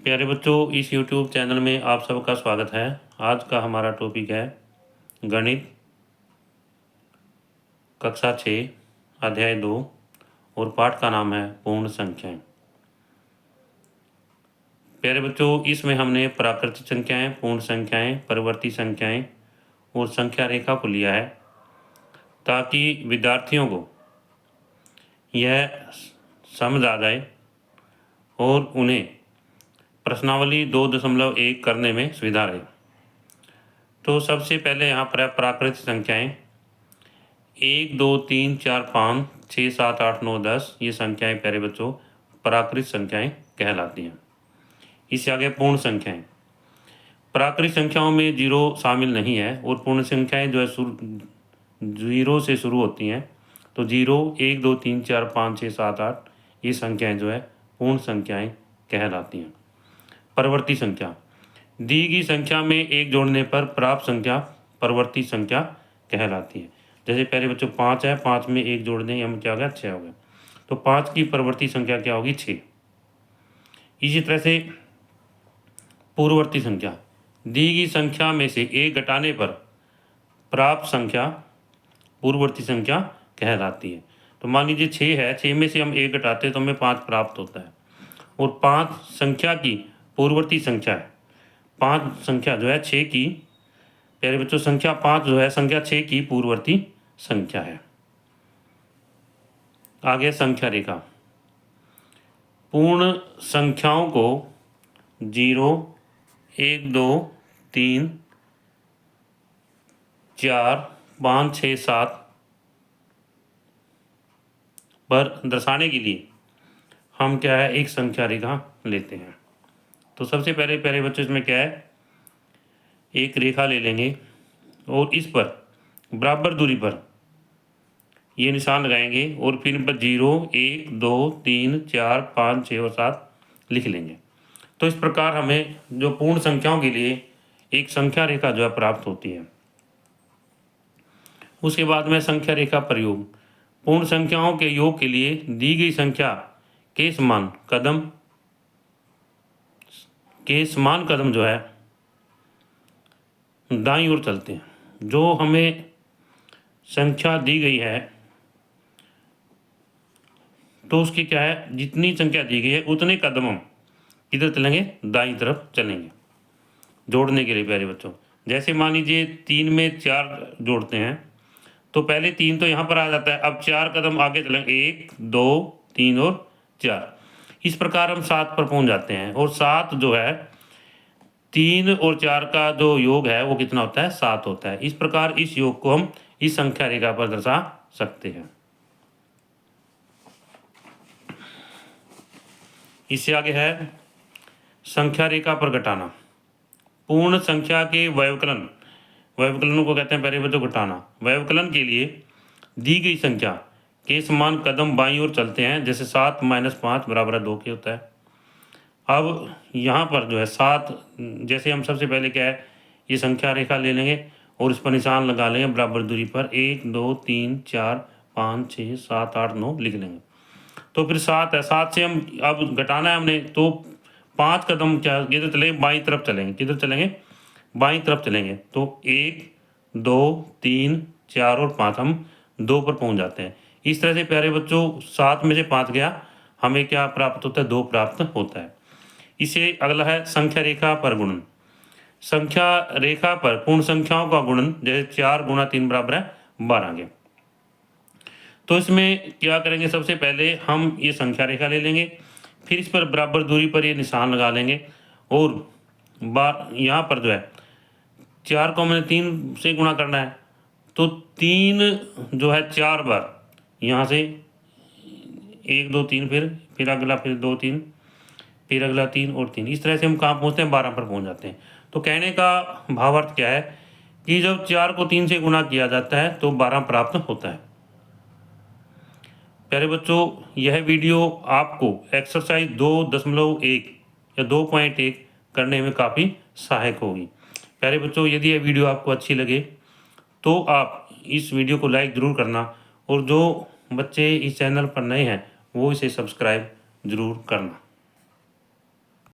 प्यारे बच्चों, इस YouTube चैनल में आप सबका स्वागत है। आज का हमारा टॉपिक है गणित कक्षा 6 अध्याय 2 और पाठ का नाम है पूर्ण संख्याएं। प्यारे बच्चों, इसमें हमने प्राकृतिक संख्याएं, पूर्ण संख्याएं, परिवर्ती संख्याएं और संख्या रेखा को लिया है ताकि विद्यार्थियों को यह समझ आ जाए और उन्हें प्रश्नावली 2.1 करने में सुविधा रहे। तो सबसे पहले यहाँ पर प्राकृतिक संख्याएं 1, 2, 3, 4, 5, 6, 7, 8, 9, 10 ये संख्याएं प्यारे बच्चों प्राकृतिक संख्याएं कहलाती हैं। इससे आगे पूर्ण संख्याएं। प्राकृतिक संख्याओं में जीरो शामिल नहीं है और पूर्ण संख्याएं जो है जीरो से शुरू होती हैं। तो 0, 1, 2, 3, 4, 5, 6, 7, 8 ये संख्याएं जो है पूर्ण संख्याएं कहलाती हैं। परिवर्ती संख्या दी गई संख्या में एक जोड़ने पर प्राप्त संख्या परिवर्ती संख्या कहलाती है। जैसे पहले बच्चों 5 है, 5 में 1 जोड़ दें हम क्या हो गया 6 हो गया। तो 5 की परिवर्ती संख्या क्या होगी 6। इसी तरह से पूर्ववर्ती संख्या दी गई संख्या में से 1 घटाने पर प्राप्त संख्या पूर्ववर्ती संख्या कहलाती है। तो मान लीजिए 6 है, 6 में से हम 1 घटाते हैं तो हमें 5 प्राप्त होता है और 5 संख्या की पूर्ववर्ती संख्या है। 5 संख्या जो है 6 की प्यारे बच्चों संख्या 5 जो है संख्या 6 की पूर्ववर्ती संख्या है। आगे संख्या रेखा पूर्ण संख्याओं को 0, 1, 2, 3, 4, 5, 6, 7 पर दर्शाने के लिए हम क्या है एक संख्या रेखा लेते हैं। तो सबसे पहले प्यारे बच्चों इसमें क्या है एक रेखा ले लेंगे और इस पर बराबर दूरी पर ये निशान लगाएंगे और फिर इन पर 0, 1, 2, 3, 4, 5, 6 और 7 लिख लेंगे। तो इस प्रकार हमें जो पूर्ण संख्याओं के लिए एक संख्या रेखा जो है प्राप्त होती है। उसके बाद में संख्या रेखा प्रयोग पूर्ण संख्याओं के योग के लिए दी गई संख्या के समान कदम जो है दाईं ओर चलते हैं। जो हमें संख्या दी गई है तो उसकी क्या है जितनी संख्या दी गई है उतने कदम हम किधर चलेंगे दाईं तरफ चलेंगे जोड़ने के लिए प्यारे बच्चों। जैसे मान लीजिए 3 में 4 जोड़ते हैं तो पहले 3 तो यहाँ पर आ जाता है, अब 4 कदम आगे चलेंगे 1, 2, 3 और 4। इस प्रकार हम 7 पर पहुँच जाते हैं और 7 जो है 3 और 4 का जो योग है वो कितना होता है 7 होता है। इस प्रकार इस योग को हम इस संख्या रेखा पर दर्शा सकते हैं। इससे आगे है संख्या रेखा पर घटाना पूर्ण संख्या के व्यवकलन को कहते हैं पहले बच्चों घटाना। व्यवकलन के लिए दी गई संख्या के समान कदम बाईं ओर चलते हैं। जैसे 7 - 5 बराबर 2 के होता है। अब यहाँ पर जो है 7 जैसे हम सबसे पहले क्या है ये संख्या रेखा ले लेंगे और इस पर निशान लगा लेंगे बराबर दूरी पर 1, 2, 3, 4, 5, 6, 7, 8, 9 लिख लेंगे। तो फिर 7 है, 7 से हम अब घटाना है हमने तो 5 कदम क्या इधर चलेंगे बाईं तरफ चलेंगे। किधर चलेंगे बाईं तरफ चलेंगे। तो 1, 2, 3, 4 और 5 हम 2 पर पहुंच जाते हैं। इस तरह से प्यारे बच्चों 7 में से 5 गया हमें क्या प्राप्त होता है 2 प्राप्त होता है। इसे अगला है संख्या रेखा पर गुणन। संख्या रेखा पर पूर्ण संख्याओं का गुणन जैसे 4 × 3 बराबर है 12 के। तो इसमें क्या करेंगे सबसे पहले हम ये संख्या रेखा ले लेंगे फिर इस पर बराबर दूरी पर ये निशान लगा लेंगे और यहाँ पर जो है 4 को हमने 3 से गुणा करना है तो 3 जो है 4 बार यहाँ से 1, 2, 3 फिर अगला फिर 2, 3 फिर अगला 3 और 3। इस तरह से हम कहाँ पहुँचते हैं 12 पर पहुँच जाते हैं। तो कहने का भावार्थ क्या है कि जब 4 को 3 से गुणा किया जाता है तो 12 प्राप्त होता है। प्यारे बच्चों यह वीडियो आपको एक्सरसाइज 2.1 या 2.1 करने में काफ़ी सहायक होगी। प्यारे बच्चों यदि यह वीडियो आपको अच्छी लगे तो आप इस वीडियो को लाइक ज़रूर करना और जो बच्चे इस चैनल पर नए हैं वो इसे सब्सक्राइब ज़रूर करना।